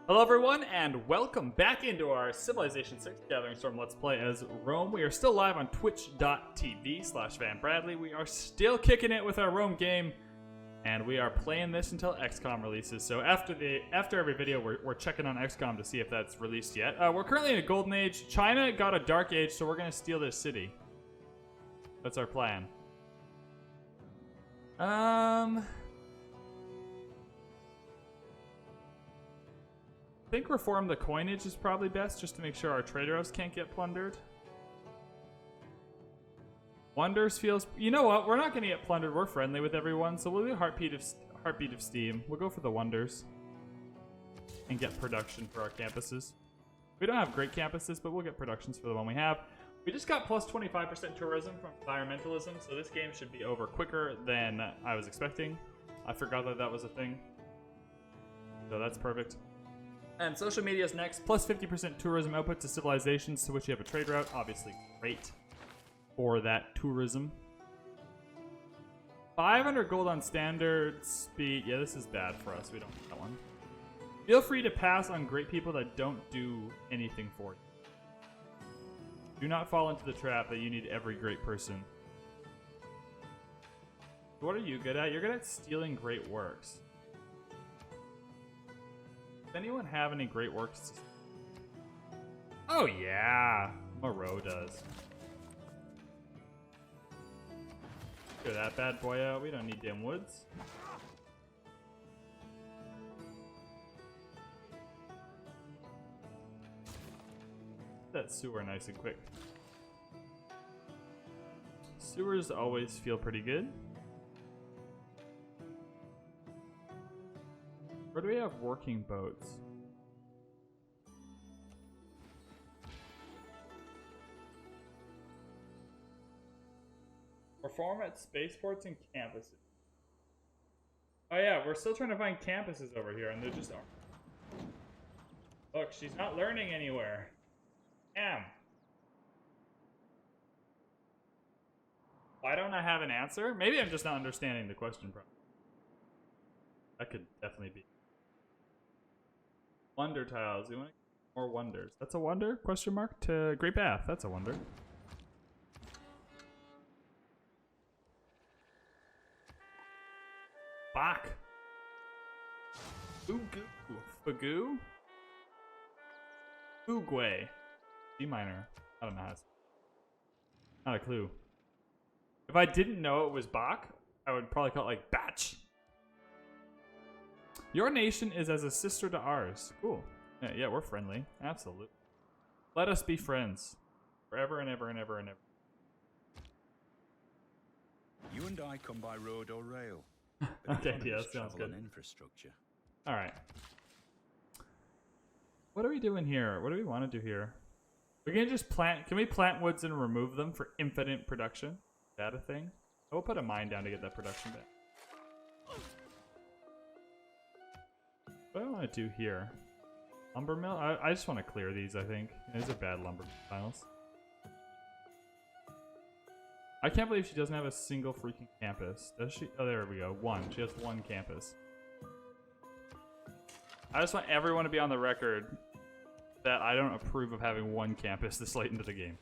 Hello everyone, and welcome back into our Civilization 6 Gathering Storm Let's Play as Rome. We are still live on twitch.tv/VanBradley. We are still kicking it with our Rome game, and we are playing this until XCOM releases. So after every video, we're checking on XCOM to see if that's released yet. We're currently in a golden age. China got a dark age, so we're going to steal this city. That's our plan. I think reform the coinage is probably best, just to make sure our trader house can't get plundered. Wonders feels... You know what? We're not going to get plundered. We're friendly with everyone, so we'll do Heartbeat of Steam. We'll go for the Wonders. And get production for our campuses. We don't have great campuses, but we'll get productions for the one we have. We just got plus 25% tourism from environmentalism, so this game should be over quicker than I was expecting. I forgot that that was a thing. So that's perfect. And social media is next. Plus 50% tourism output to civilizations to which you have a trade route. Obviously great for that tourism. 500 gold on standard speed. Yeah, this is bad for us. We don't need that one. Feel free to pass on great people that don't do anything for you. Do not fall into the trap that you need every great person. What are you good at? You're good at stealing great works. Does anyone have any great works? Oh yeah, Moreau does. Clear that bad boy out. We don't need dim woods. That sewer nice and quick. Sewers always feel pretty good. Where do we have working boats? Perform at spaceports and campuses. Oh yeah, we're still trying to find campuses over here, and they're just... Look, she's not learning anywhere. Damn. Why don't I have an answer? Maybe I'm just not understanding the question properly. That could definitely be. Wonder tiles. We want more wonders. That's a wonder? Question mark to Great Bath. That's a wonder. Bach. Fugu. Fugu? Fugwe. D minor. I don't know how to say it. Not a clue. If I didn't know it was Bach, I would probably call it like Batch. Your nation is as a sister to ours. Cool. Yeah, we're friendly. Absolutely. Let us be friends. Forever and ever and ever and ever. You and I come by road or rail. Okay, yeah, that sounds good. Infrastructure. Alright. What are we doing here? What do we want to do here? We can just plant... Can we plant woods and remove them for infinite production? Is that a thing? I will put a mine down to get that production back. What do I want to do here? Lumber mill? I just want to clear these, I think. These are bad lumber tiles. I can't believe she doesn't have a single freaking campus. Does she? Oh, there we go. One. She has one campus. I just want everyone to be on the record that I don't approve of having one campus this late into the game.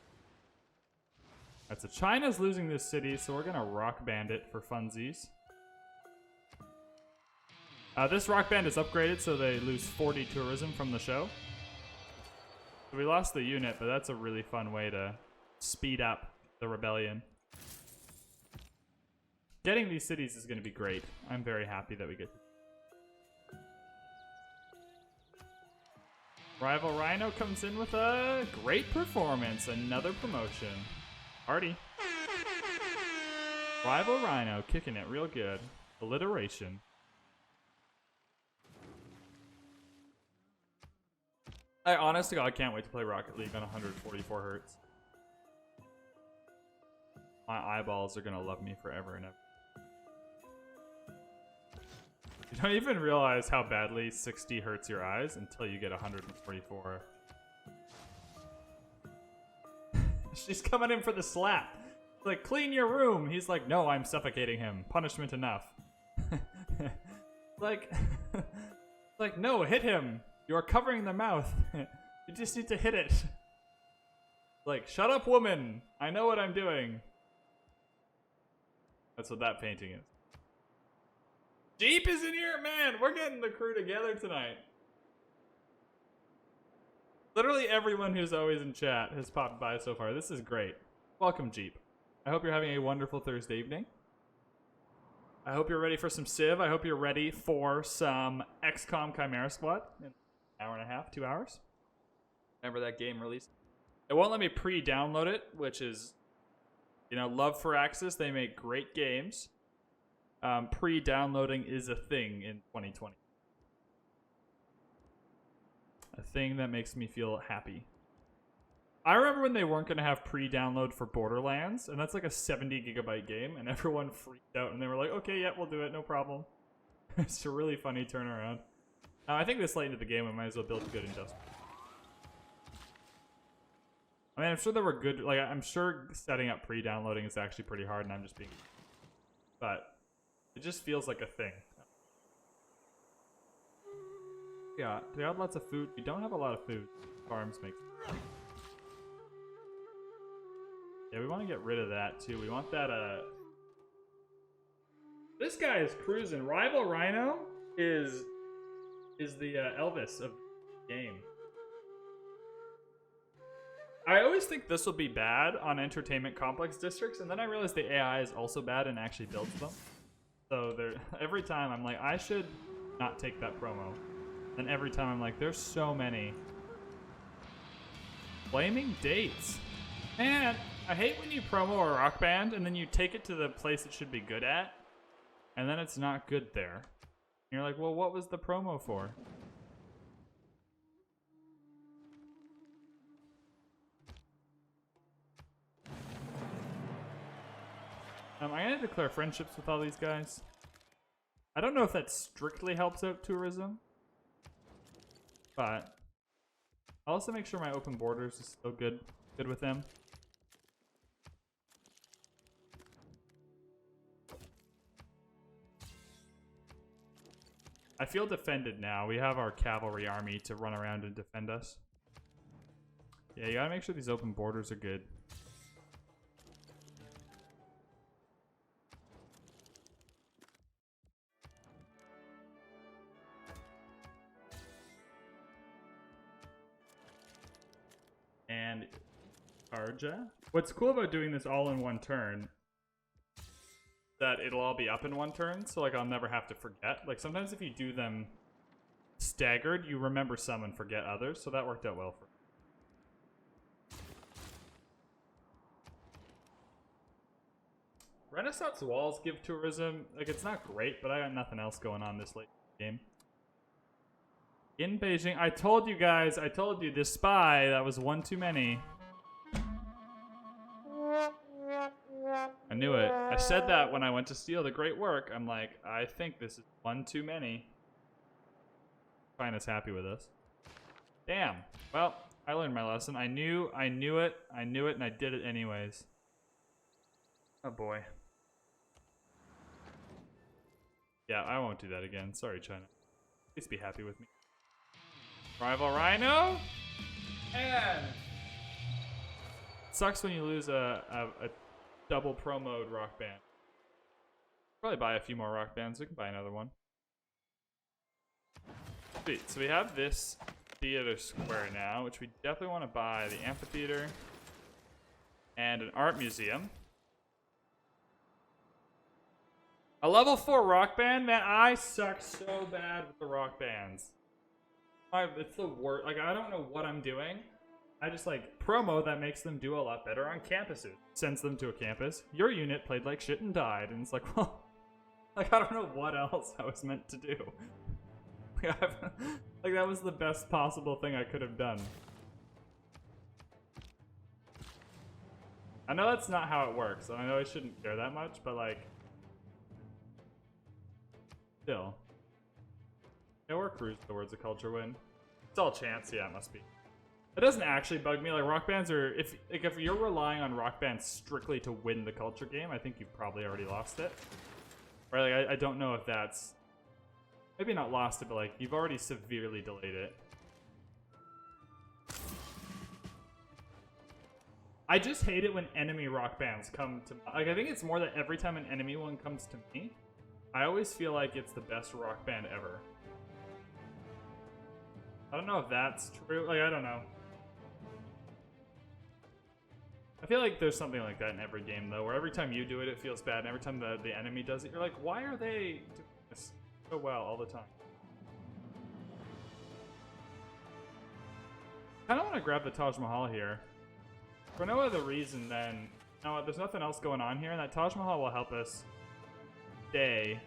Alright, so China's losing this city, so we're going to rock band it for funsies. This rock band is upgraded, so they lose 40 tourism from the show. So we lost the unit, but that's a really fun way to speed up the rebellion. Getting these cities is going to be great. I'm very happy that we get to. Rival Rhino comes in with a great performance. Another promotion. Party. Rival Rhino kicking it real good. Alliteration. I honest to God can't wait to play Rocket League on 144 hertz. My eyeballs are gonna love me forever and ever. You don't even realize how badly 60 hurts your eyes until you get 144. She's coming in for the slap. Like, clean your room. He's like, no, I'm suffocating him. Punishment enough. like, no, hit him. You are covering their mouth. You just need to hit it. Like, shut up, woman. I know what I'm doing. That's what that painting is. Jeep is in here, man. We're getting the crew together tonight. Literally everyone who's always in chat has popped by so far. This is great. Welcome, Jeep. I hope you're having a wonderful Thursday evening. I hope you're ready for some Civ. I hope you're ready for some XCOM Chimera Squad in an hour and a half, 2 hours. Remember that game released? It won't let me pre-download it, which is, you know, love for Axis. They make great games. Pre-downloading is a thing in 2020. A thing that makes me feel happy. I remember when they weren't going to have pre-download for Borderlands, and that's like a 70 gigabyte game, and everyone freaked out, and they were like, okay, yeah, we'll do it, no problem. It's a really funny turnaround. I think this late into the game, I might as well build a good industrial. I mean, I'm sure there were good, like, I'm sure setting up pre-downloading is actually pretty hard, and I'm just being... But it just feels like a thing. Yeah, we have lots of food. We don't have a lot of food. Farms make... Yeah, we want to get rid of that, too. We want that, This guy is cruising. Rival Rhino is the Elvis of the game. I always think this will be bad on entertainment complex districts, and then I realize the AI is also bad and actually builds them. So every time I'm like, I should not take that promo. And every time I'm like, there's so many. Flaming dates. Man, I hate when you promo a rock band and then you take it to the place it should be good at, and then it's not good there. And you're like, well, what was the promo for? I'm gonna declare friendships with all these guys. I don't know if that strictly helps out tourism, but I'll also make sure my open borders is still good with them. I feel defended now. We have our cavalry army to run around and defend us. Yeah, you gotta make sure these open borders are good. And Arja. What's cool about doing this all in one turn, that it'll all be up in one turn, so like I'll never have to forget. Like sometimes if you do them staggered, you remember some and forget others, so that worked out well for me. Renaissance walls give tourism, like it's not great, but I got nothing else going on this late in the game. In Beijing, I told you guys, I told you, this spy, that was one too many. I knew it. I said that when I went to steal the great work. I'm like, I think this is one too many. Fine is happy with us. Damn. Well, I learned my lesson. I knew it, and I did it anyways. Oh boy. Yeah, I won't do that again. Sorry, China. Please be happy with me. Rival Rhino, and sucks when you lose a double promoed rock band. Probably buy a few more rock bands. We can buy another one. Sweet. So we have this theater square now, which we definitely want to buy. The amphitheater and an art museum. A level 4 rock band? Man, I suck so bad with the rock bands. It's the worst. Like, I don't know what I'm doing. I just, like, promo that makes them do a lot better on campuses. Sends them to a campus. Your unit played like shit and died. And it's like, well, like, I don't know what else I was meant to do. Like, that was the best possible thing I could have done. I know that's not how it works. I know I shouldn't care that much, but, like, still. Yeah, we're cruising towards a culture win. It's all chance. Yeah, it must be. It doesn't actually bug me. Like, rock bands are... If you're relying on rock bands strictly to win the culture game, I think you've probably already lost it. Right? Like, I don't know if that's... Maybe not lost it, but, like, you've already severely delayed it. I just hate it when enemy rock bands come to... Like, I think it's more that every time an enemy one comes to me, I always feel like it's the best rock band ever. I don't know if that's true. Like, I don't know. I feel like there's something like that in every game, though, where every time you do it, it feels bad, and every time the enemy does it, you're like, why are they doing this so well all the time? I kind of want to grab the Taj Mahal here. For no other reason than... You know what, there's nothing else going on here, and that Taj Mahal will help us stay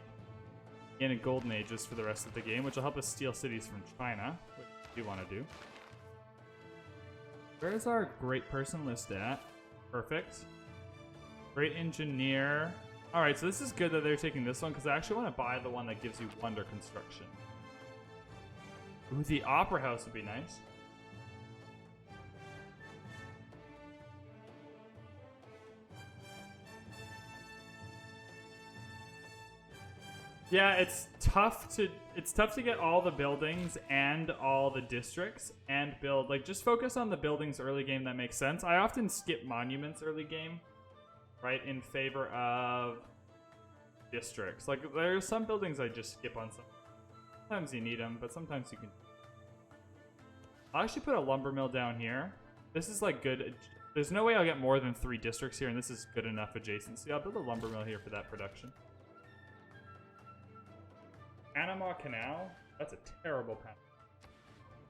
in a golden ages for the rest of the game, which will help us steal cities from China, which we want to do. Where's our great person list at? Perfect. Great engineer. Alright, so this is good that they're taking this one, because I actually want to buy the one that gives you wonder construction. Ooh, the opera house would be nice. Yeah, it's tough to get all the buildings and all the districts and build. Like, just focus on the buildings early game that makes sense. I often skip monuments early game, right, in favor of districts. Like, there's some buildings I just skip on. Sometimes you need them, but sometimes you can. I'll actually put a lumber mill down here. This is like good. There's no way I'll get more than 3 districts here, and this is good enough adjacency. I'll build a lumber mill here for that production. Panama Canal? That's a terrible Panama.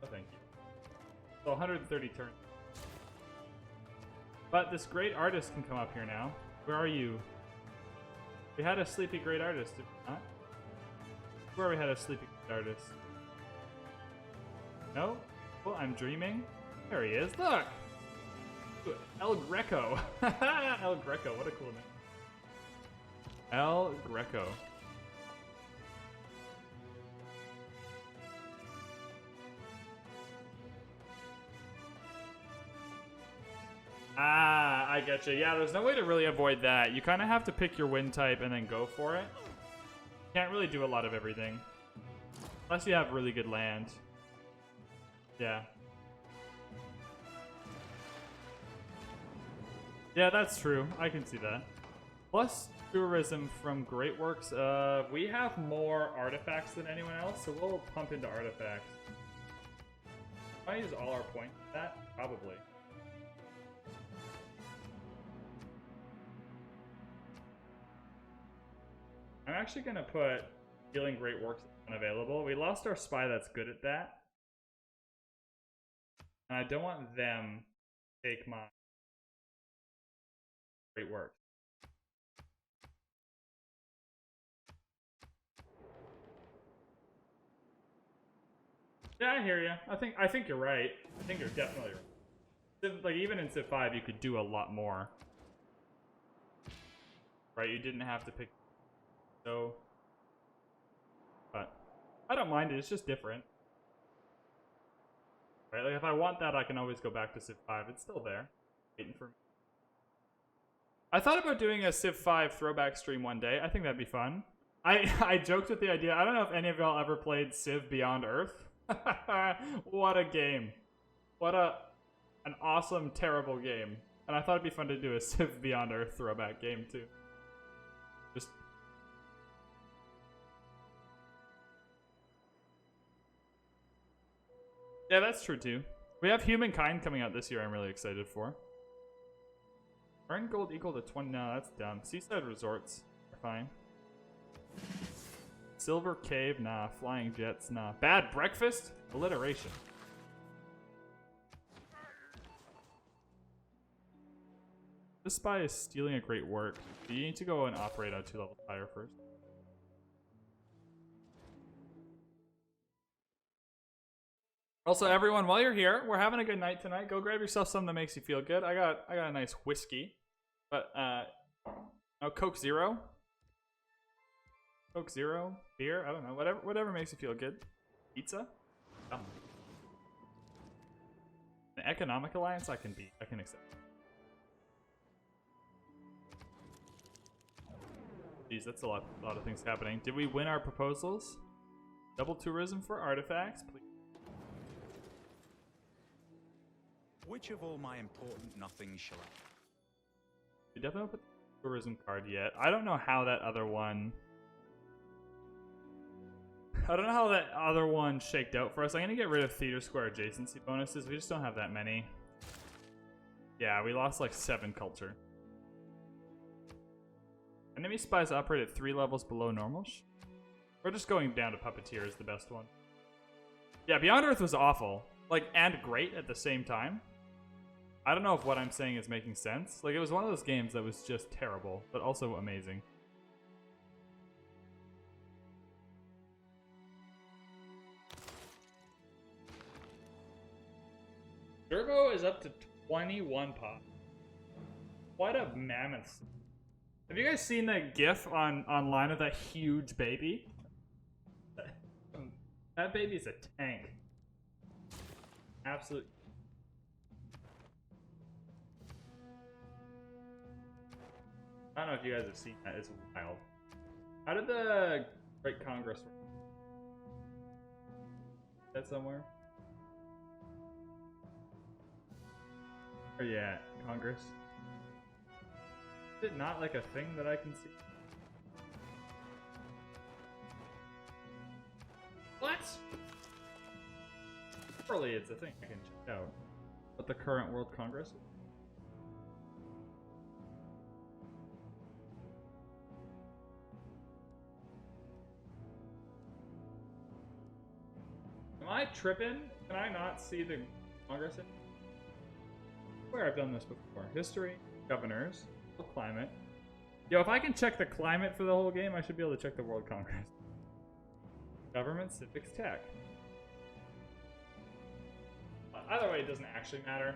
Oh, thank you. So 130 turns. But this great artist can come up here now. Where are you? We had a sleepy great artist, did we not? Where we had a sleepy great artist? No? Well, I'm dreaming. There he is. Look! Ooh, El Greco. El Greco, what a cool name. El Greco. Ah, I get you. Yeah, there's no way to really avoid that. You kind of have to pick your wind type and then go for it. Can't really do a lot of everything. Unless you have really good land. Yeah. Yeah, that's true. I can see that. Plus tourism from Great Works. We have more artifacts than anyone else, so we'll pump into artifacts. Can I use all our points for that? Probably. I'm actually going to put Healing Great Works unavailable. We lost our spy that's good at that. And I don't want them to take my Great Works. Yeah, I hear you. I think you're right. I think you're definitely right. Like, even in Civ 5, you could do a lot more. Right? You didn't have to pick... So, but I don't mind it. It's just different, right? Like, if I want that, I can always go back to Civ 5. It's still there, waiting for me. I thought about doing a Civ 5 throwback stream one day. I think that'd be fun. I joked with the idea. I don't know if any of y'all ever played Civ Beyond Earth. What a game! What an awesome, terrible game. And I thought it'd be fun to do a Civ Beyond Earth throwback game too. Just. Yeah, that's true too. We have Humankind coming out this year I'm really excited for. Earn gold equal to 20. No, that's dumb. Seaside resorts are fine. Silver cave? Nah. Flying jets? Nah. Bad breakfast? Alliteration. This spy is stealing a great work. You need to go and operate on 2 levels higher first. Also, everyone, while you're here, we're having a good night tonight. Go grab yourself something that makes you feel good. I got a nice whiskey, but no Coke Zero. Coke Zero, beer. I don't know. Whatever makes you feel good. Pizza. Oh. An economic alliance, I can accept. Jeez, that's a lot of things happening. Did we win our proposals? Double tourism for artifacts, please. Which of all my important nothings shall I... We definitely don't put the tourism card yet. I don't know how that other one... I don't know how that other one shaked out for us. I'm going to get rid of Theater Square adjacency bonuses. We just don't have that many. Yeah, we lost like 7 culture. Enemy spies operate at 3 levels below normal. We're just going down to Puppeteer is the best one. Yeah, Beyond Earth was awful. Like, and great at the same time. I don't know if what I'm saying is making sense. Like, it was one of those games that was just terrible, but also amazing. Turbo is up to 21 pop. What a mammoth. Have you guys seen that gif online of that huge baby? That baby's a tank. Absolute. I don't know if you guys have seen that. It's wild. How did the Great Congress work? Is that somewhere? Or yeah, Congress. Is it not like a thing that I can see? What? Surely it's a thing I can check out. What the current World Congress is? Am I tripping? Can I not see the Congress in? Where I've done this before. History, governors, climate. Yo, if I can check the climate for the whole game, I should be able to check the World Congress. Government, civics, tech. Either way, it doesn't actually matter.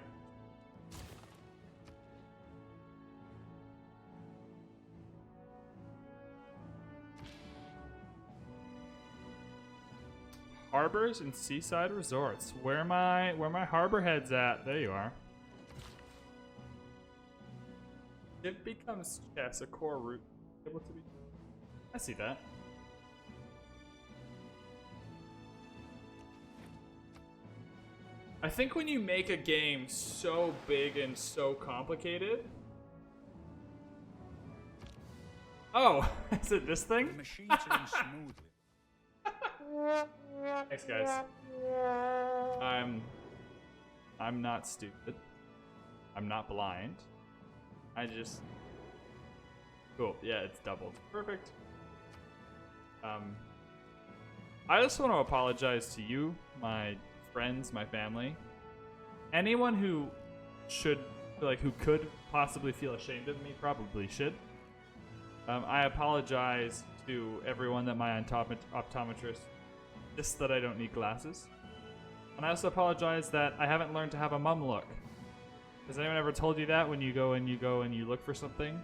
Harbors and seaside resorts. Where my harbor heads at? There you are. It becomes chess, a core route. Able to be. I see that. I think when you make a game so big and so complicated. Oh, is it this thing? The machines are running smoothly. Thanks, guys. I'm not stupid. I'm not blind. I just... Cool. Yeah, it's doubled. Perfect. I just want to apologize to you, my friends, my family. Anyone who should, like, who could possibly feel ashamed of me probably should. I apologize to everyone that my optometrist insists that I don't need glasses. And I also apologize that I haven't learned to have a mum look. Has anyone ever told you that when you go and you look for something,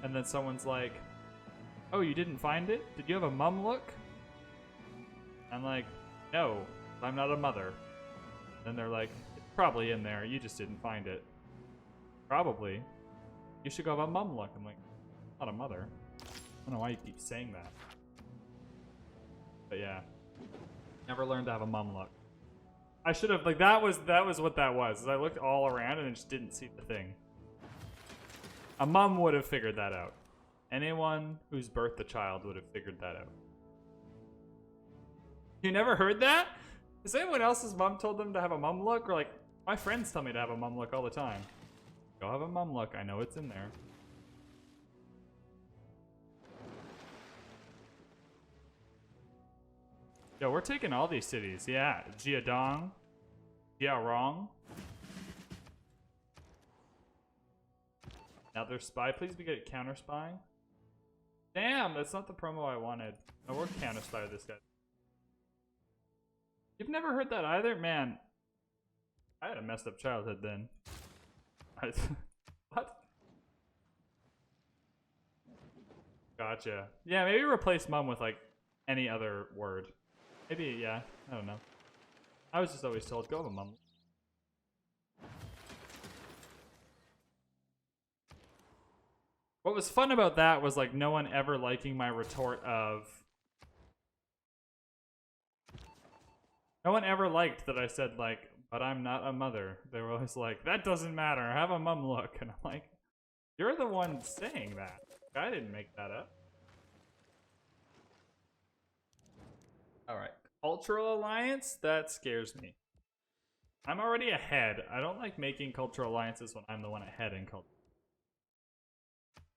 and then someone's like, "Oh, you didn't find it? Did you have a mum look?" I'm like, "No, I'm not a mother." Then they're like, "It's probably in there. You just didn't find it." Probably. You should go have a mum look. I'm like, "Not a mother." I don't know why you keep saying that. But yeah, never learned to have a mum look. I should have, like, that was what that was. Is I looked all around and I just didn't see the thing. A mum would have figured that out. Anyone who's birthed a child would have figured that out. You never heard that? Has anyone else's mum told them to have a mum look? Or like, my friends tell me to have a mum look all the time. Go have a mum look. I know it's in there. Yo, we're taking all these cities. Yeah, Jiadong, Jiarong. Another spy. Please be good at counter spying. Damn, that's not the promo I wanted. No, we're counter spy with this guy. You've never heard that either? Man, I had a messed up childhood then. What? Gotcha. Yeah, maybe replace mum with like any other word. Maybe, yeah. I don't know. I was just always told, go have a mum. What was fun about that was like no one ever liking my retort of... No one ever liked that I said like, but I'm not a mother. They were always like, that doesn't matter. Have a mum look. And I'm like, you're the one saying that. I didn't make that up. Alright. Cultural alliance? That scares me. I'm already ahead. I don't like making cultural alliances when I'm the one ahead in culture.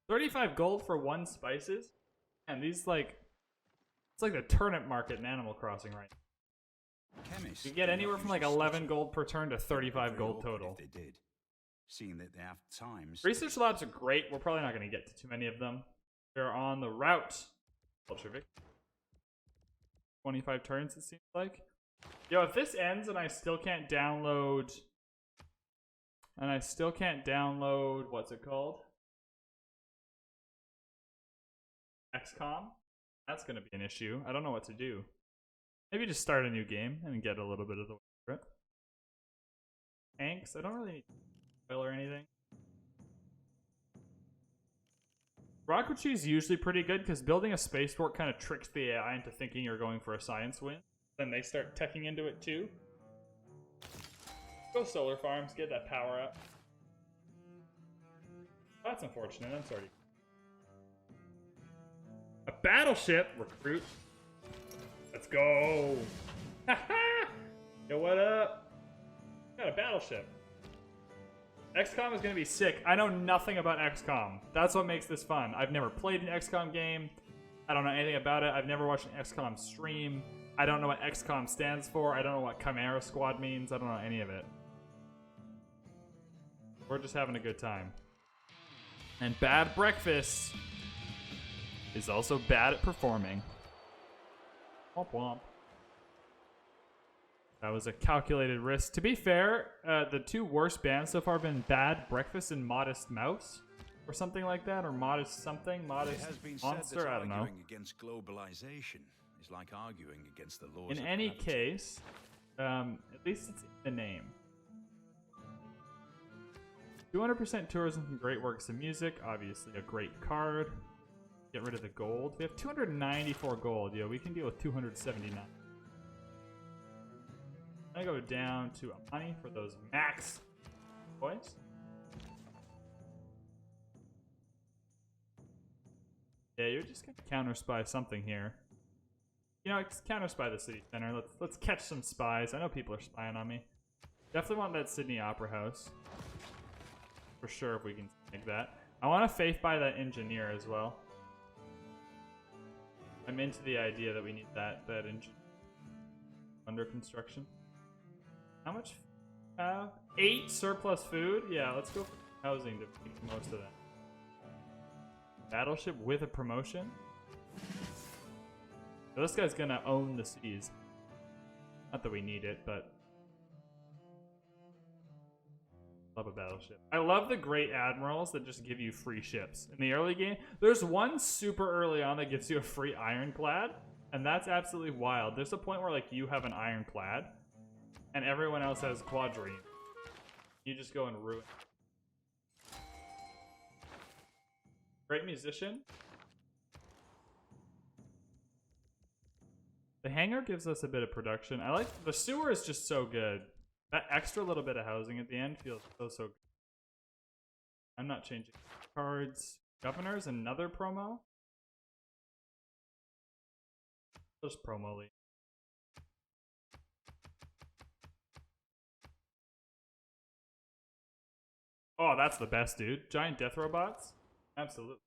35 gold for 1 spices? And these like... It's like the turnip market in Animal Crossing right now. Chemists You get anywhere from like 11 gold per turn to 35 gold total. If they did, seeing that they have times. Research labs are great. We're probably not going to get to too many of them. They're on the route. Bolshevik. 25 turns, it seems like. Yo, if this ends and I still can't download... what's it called? XCOM? That's going to be an issue. I don't know what to do. Maybe just start a new game and get a little bit of the way through it. Tanks? I don't really need oil or anything. Rocketry is usually pretty good because building a spaceport kind of tricks the AI into thinking you're going for a science win. Then they start teching into it too. Go solar farms, get that power up. That's unfortunate, I'm sorry. A battleship recruit. Let's go. Yo, what up? Got a battleship. XCOM is going to be sick. I know nothing about XCOM. That's what makes this fun. I've never played an XCOM game. I don't know anything about it. I've never watched an XCOM stream. I don't know what XCOM stands for. I don't know what Chimera Squad means. I don't know any of it. We're just having a good time. And Bad Breakfast is also bad at performing. Womp womp. That was a calculated risk. To be fair, the 2 worst bands so far have been Bad Breakfast and Modest Mouse. Or something like that. Or Modest something. Modest Monster. I don't know. Arguing against globalization is like arguing against the laws In of any gravity. case, at least it's in the name. 200% tourism from great works of music. Obviously a great card. Get rid of the gold. We have 294 gold. Yeah, we can deal with 279. I'm gonna go down to money for those max points. Yeah, you're just gonna counter spy something here. You know, counter spy the city center. Let's catch some spies. I know people are spying on me. Definitely want that Sydney Opera House. For sure, if we can make that. I want to faith by that engineer as well. I'm into the idea that we need that engine under construction. How much? 8 surplus food? Yeah, let's go for housing to make the most of that. Battleship with a promotion? So this guy's gonna own the seas. Not that we need it, but... Love a battleship. I love the great admirals that just give you free ships. In the early game, there's one super early on that gives you a free ironclad, and that's absolutely wild. There's a point where like you have an ironclad, and everyone else has quadrine. You just go and ruin it. Great musician. The hangar gives us a bit of production. I like the sewer is just so good. That extra little bit of housing at the end feels so good. I'm not changing cards. Governor's another promo. Just promo lead. Oh, that's the best, dude. Giant death robots? Absolutely.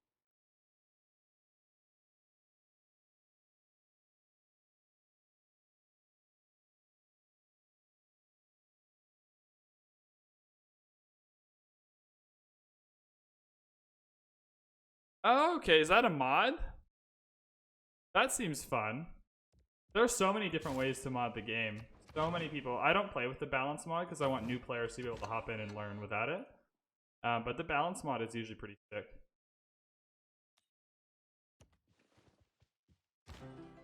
Oh, okay, is that a mod? That seems fun. There are so many different ways to mod the game. So many people. I don't play with the balance mod because I want new players to be able to hop in and learn without it. But the balance mod is usually pretty sick.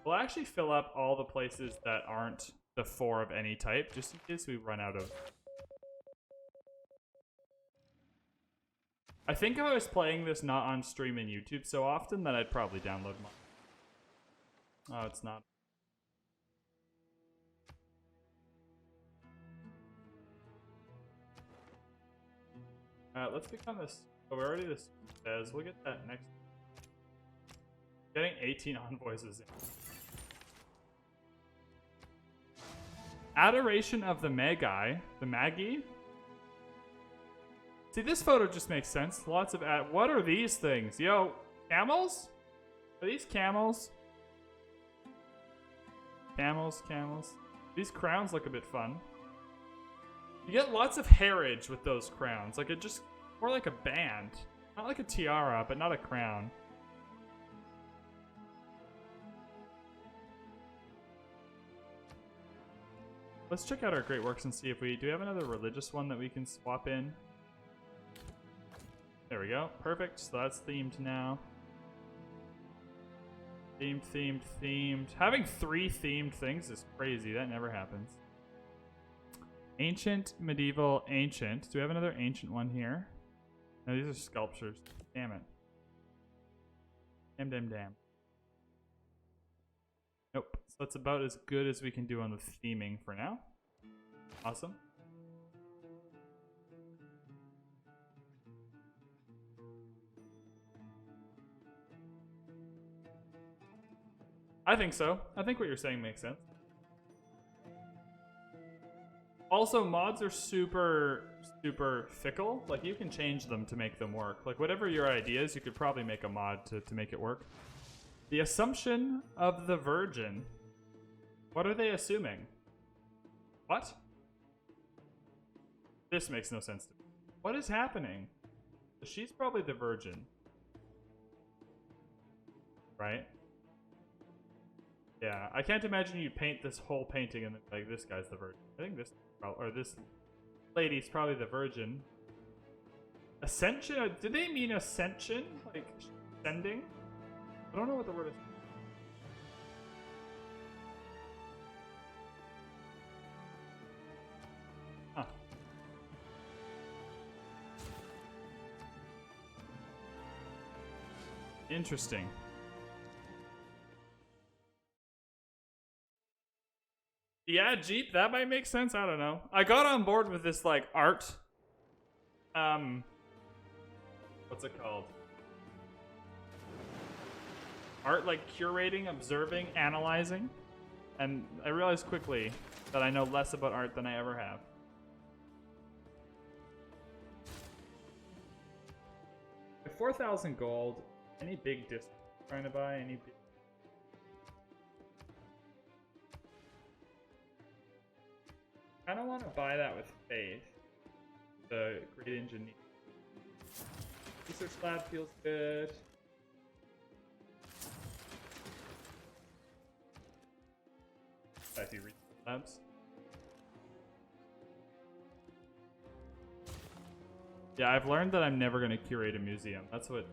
We'll actually fill up all the places that aren't the 4 of any type, just in case we run out of... I think if I was playing this not on stream and YouTube so often, that I'd probably download mod. Oh, it's not. Let's become this. Oh, we're already this says. We'll get that next. Getting 18 envoys is in. Adoration of the Magi. The Magi? See, this photo just makes sense. Lots of what are these things? Yo, camels? Are these camels? Camels. These crowns look a bit fun. You get lots of heritage with those crowns. Like, it just, more like a band. Not like a tiara, but not a crown. Let's check out our great works and see if do we have another religious one that we can swap in? There we go. Perfect. So that's themed now. Themed. Having 3 themed things is crazy. That never happens. Ancient, medieval, ancient. Do we have another ancient one here? No, these are sculptures. Damn it. Damn. Nope. So that's about as good as we can do on the theming for now. Awesome. I think so. I think what you're saying makes sense. Also, mods are super fickle. Like, you can change them to make them work. Like, whatever your idea is, you could probably make a mod to make it work. The Assumption of the Virgin. What are they assuming? What? This makes no sense to me. What is happening? She's probably the Virgin. Right? Yeah, I can't imagine you paint this whole painting and like, this guy's the Virgin. I think this, or this lady's probably the Virgin. Ascension? Did they mean ascension? Like, ascending? I don't know what the word is. Huh. Interesting. Yeah, Jeep, that might make sense. I don't know. I got on board with this, like, art. What's it called? Art, like, curating, observing, analyzing. And I realized quickly that I know less about art than I ever have. At 4,000 gold, any big disc trying to buy? Any big... I don't want to buy that with faith. The great engineer. Research lab feels good. I see research labs. Yeah, I've learned that I'm never going to curate a museum. That's what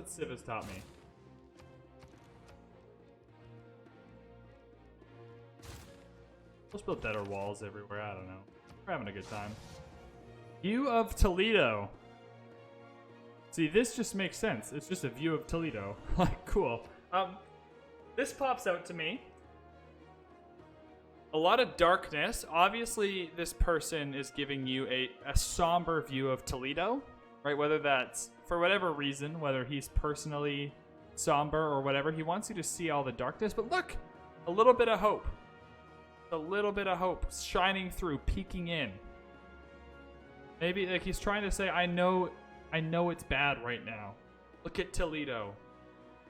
Civ has taught me. Let's build better walls everywhere. I don't know. We're having a good time. View of Toledo. See, this just makes sense. It's just a view of Toledo. Like, cool. This pops out to me. A lot of darkness. Obviously, this person is giving you a somber view of Toledo, right? Whether that's for whatever reason, whether he's personally somber or whatever, he wants you to see all the darkness. But look, a little bit of hope. A little bit of hope shining through, peeking in. Maybe like he's trying to say, I know it's bad right now. Look at Toledo.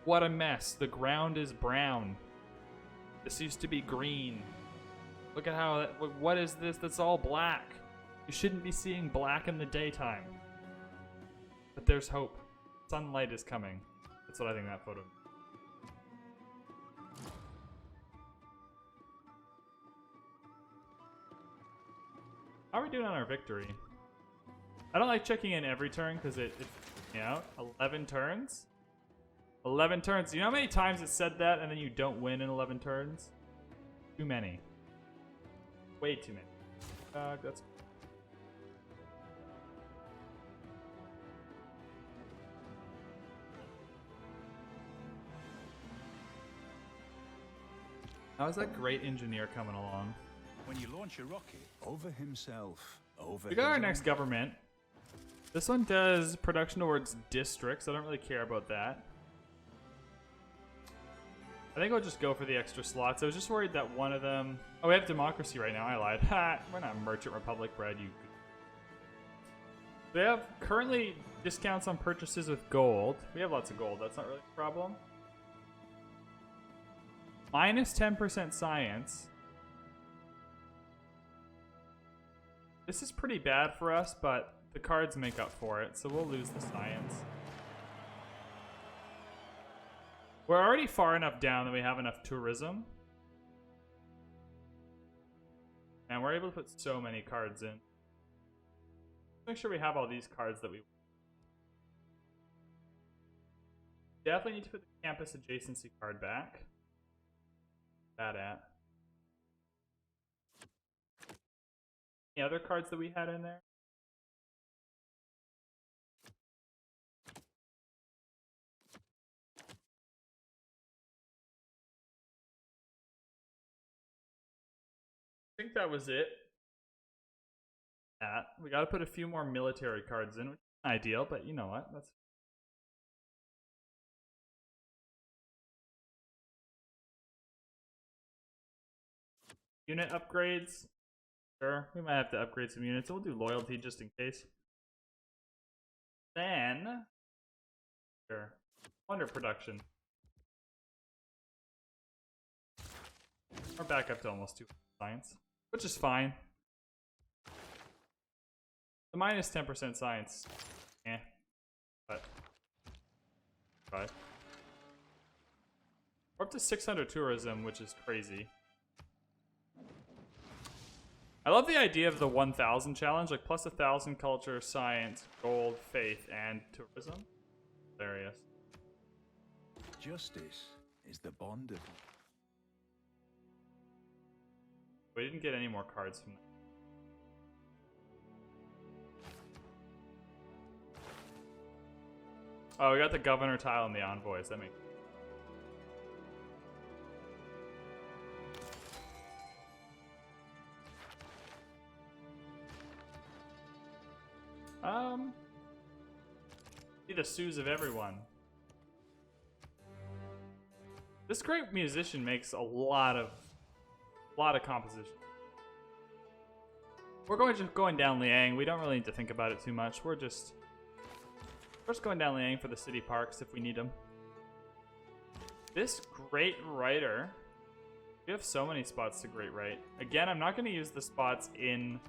What a mess. The ground is brown. This used to be green. Look at how, what is this? That's all black. You shouldn't be seeing black in the daytime. But there's hope. Sunlight is coming. That's what I think that photo. How are we doing on our victory? I don't like checking in every turn because it you know, 11 turns? 11 turns. You know how many times it said that and then you don't win in 11 turns? Too many. Way too many. That's... How is that great engineer coming along? When you launch a rocket over himself, over we got our next government. This one does production towards districts. I don't really care about that. I think I'll just go for the extra slots. I was just worried that one of them... Oh, we have democracy right now. I lied. Ha! We're not Merchant Republic bread, you... They have currently discounts on purchases with gold. We have lots of gold. That's not really a problem. Minus 10% science. This is pretty bad for us, but the cards make up for it, so we'll lose the science. We're already far enough down that we have enough tourism. And we're able to put so many cards in. Make sure we have all these cards that we... Definitely need to put the campus adjacency card back. That at. Any other cards that we had in there? I think that was it. We got to put a few more military cards in, which is ideal, but you know what? That's unit upgrades. Sure, we might have to upgrade some units. We'll do loyalty just in case. Then, sure, wonder production. We're back up to almost 2 science, which is fine. The minus 10% science, but we're up to 600 tourism, which is crazy. I love the idea of the 1,000 challenge, like plus 1,000 culture, science, gold, faith, and tourism. Hilarious. Justice is the bond of... We didn't get any more cards from that. Oh, we got the governor tile and the envoys. That makes... Be the Sues of everyone. This great musician makes a lot of composition. We're just going down Liang. We don't really need to think about it too much. We're just going down Liang for the city parks if we need them. This great writer. We have so many spots to great write. Again, I'm not going to use the spots in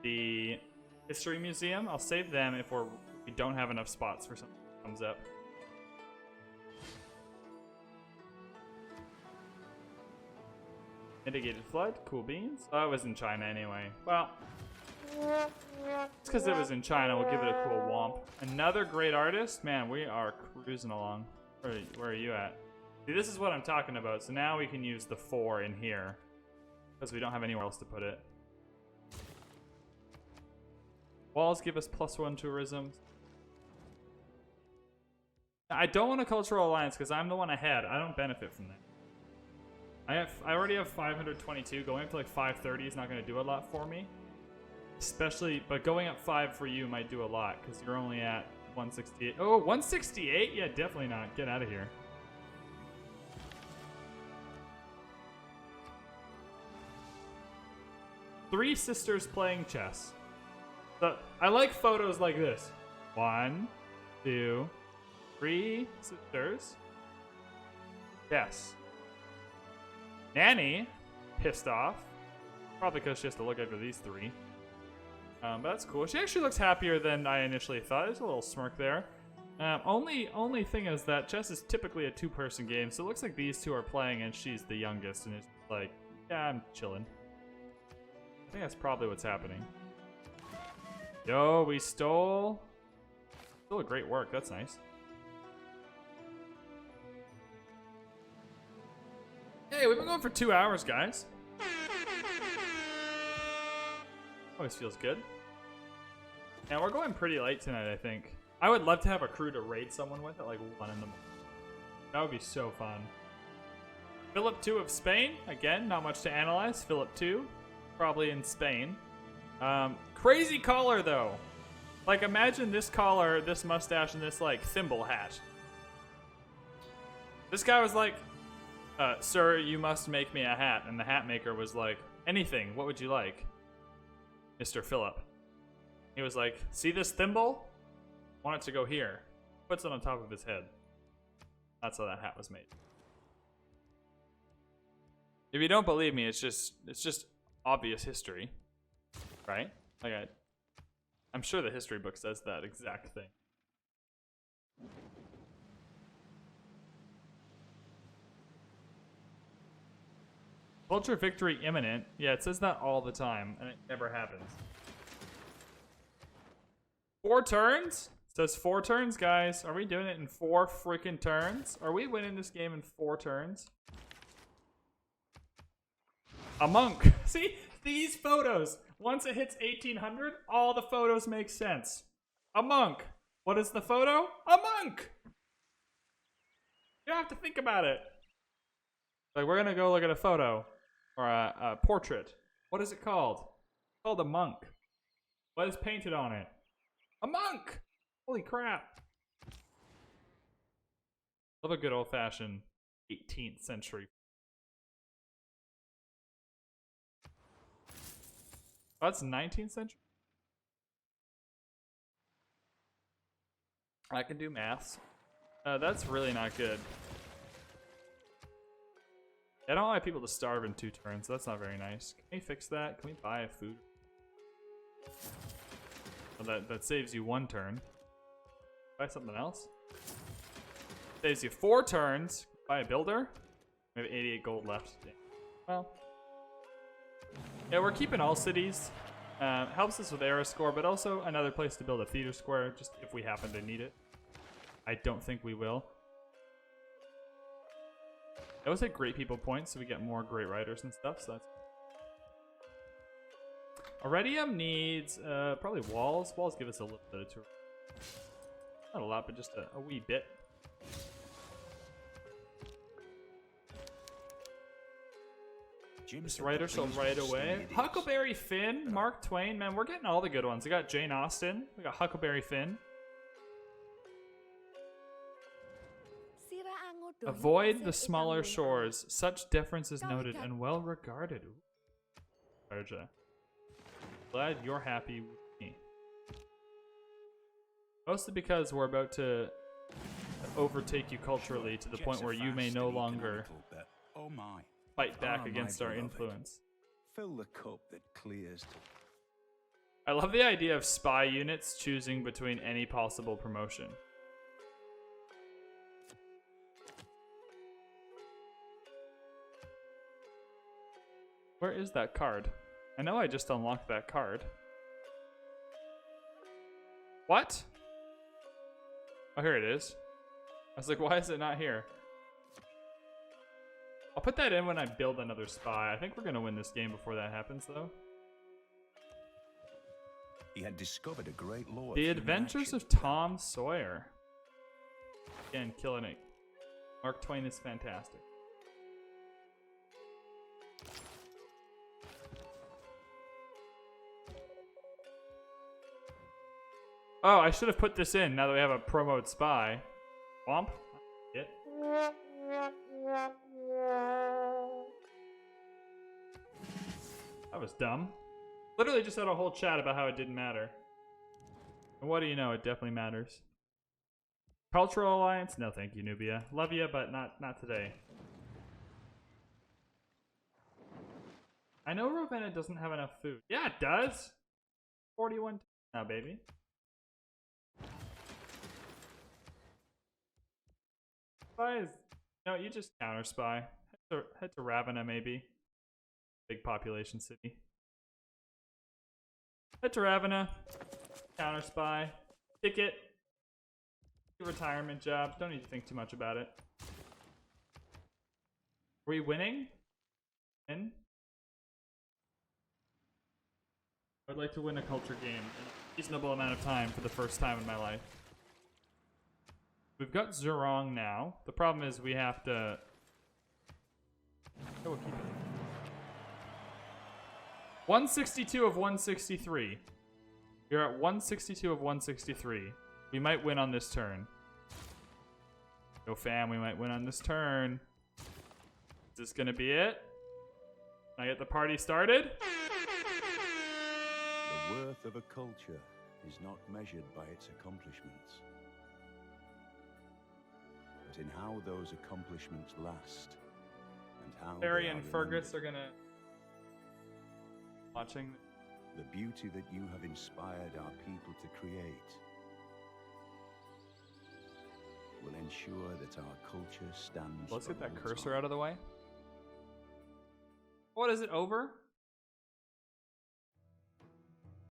the history museum. I'll save them if we don't have enough spots for something that comes up. Mitigated flood, cool beans. Oh, it was in China anyway. Well, it's because it was in China. We'll give it a cool womp. Another great artist. Man, we are cruising along. Where are you at? See, this is what I'm talking about. So now we can use the 4 in here because we don't have anywhere else to put it. Walls give us +1 tourism. I don't want a cultural alliance because I'm the one ahead. I don't benefit from that. I already have 522. Going up to like 530 is not going to do a lot for me. Especially, but going up 5 for you might do a lot because you're only at 168. Oh, 168? Yeah, definitely not. Get out of here. Three sisters playing chess. I like photos like this. 1, 2, 3 sisters. Yes. Nanny, pissed off. Probably because she has to look after these 3. But that's cool. She actually looks happier than I initially thought. There's a little smirk there. Only thing is that chess is typically a 2-person game, so it looks like these 2 are playing and she's the youngest, and it's like, yeah, I'm chilling. I think that's probably what's happening. Yo, we stole. Still a great work. That's nice. Hey, we've been going for 2 hours, guys. Always feels good. And we're going pretty late tonight, I think. I would love to have a crew to raid someone with at like 1 in the morning. That would be so fun. Philip II of Spain. Again, not much to analyze. Philip II, probably in Spain. Crazy collar, though. Like, imagine this collar, this mustache, and this, like, thimble hat. This guy was like, sir, you must make me a hat. And the hat maker was like, anything, what would you like? Mr. Phillip. He was like, see this thimble? Want it to go here. Puts it on top of his head. That's how that hat was made. If you don't believe me, it's just obvious history. Right? Like, I'm sure the history book says that exact thing. Culture victory imminent. Yeah, it says that all the time, and it never happens. 4 turns? It says 4 turns, guys. Are we doing it in 4 freaking turns? Are we winning this game in 4 turns? A monk. See? These photos. Once it hits 1800, all the photos make sense. A monk. What is the photo? A monk! You don't have to think about it. Like, we're gonna go look at a photo. Or a portrait. What is it called? It's called a monk. What is painted on it? A monk! Holy crap. Love a good old-fashioned 18th century. Oh, that's 19th century? I can do maths. That's really not good. I don't like people to starve in 2 turns. That's not very nice. Can we fix that? Can we buy food? Well, that saves you 1 turn. Buy something else. Saves you 4 turns. Buy a builder. We have 88 gold left. Damn. Well. Yeah, we're keeping all cities. Helps us with era score, but also another place to build a theater square, just if we happen to need it. I don't think we will. I always hit great people points so we get more great writers and stuff, so that's... Iridium needs probably walls. Walls give us a little bit of tourism. Not a lot, but just a wee bit. This writer shall write away. Huckleberry Finn, Mark Twain. Man, we're getting all the good ones. We got Jane Austen. We got Huckleberry Finn. Avoid the smaller shores. Such deference is noted and well regarded. Raja. Glad you're happy with me. Mostly because we're about to overtake you culturally to the point where you may no longer fight back against our influence. Fill the cup that clears. I love the idea of spy units choosing between any possible promotion. Where is that card? I know I just unlocked that card. What? Oh, here it is. I was like, why is it not here? I'll put that in when I build another spy. I think we're going to win this game before that happens, though. He had discovered a great lore. The Adventures of Tom Sawyer. Again, killing it. Mark Twain is fantastic. Oh, I should have put this in now that we have a promoted spy. Womp. It. That was dumb. Literally just had a whole chat about how it didn't matter. And what do you know? It definitely matters. Cultural alliance? No, thank you, Nubia. Love you, but not today. I know Ravenna doesn't have enough food. Yeah, it does. 41 now, baby. Spy is... No, you just counter spy. Head to Ravenna, maybe. Big population city. Head to Ravenna. Counter spy. Ticket. Retirement job. Don't need to think too much about it. Are we winning? Win? I'd like to win a culture game in a reasonable amount of time for the first time in my life. We've got Zurong now. The problem is we have to... Oh, we'll keep it. 162 of 163. You're at 162 of 163. We might win on this turn. Go fam, we might win on this turn. Is this gonna be it? Can I get the party started? The worth of a culture is not measured by its accomplishments, but in how those accomplishments last and how Barry they and are Fergus remembered. are gonna watching. The beauty that you have inspired our people to create will ensure that our culture stands. Let's get for that all cursor time. out of the way. What is it, over?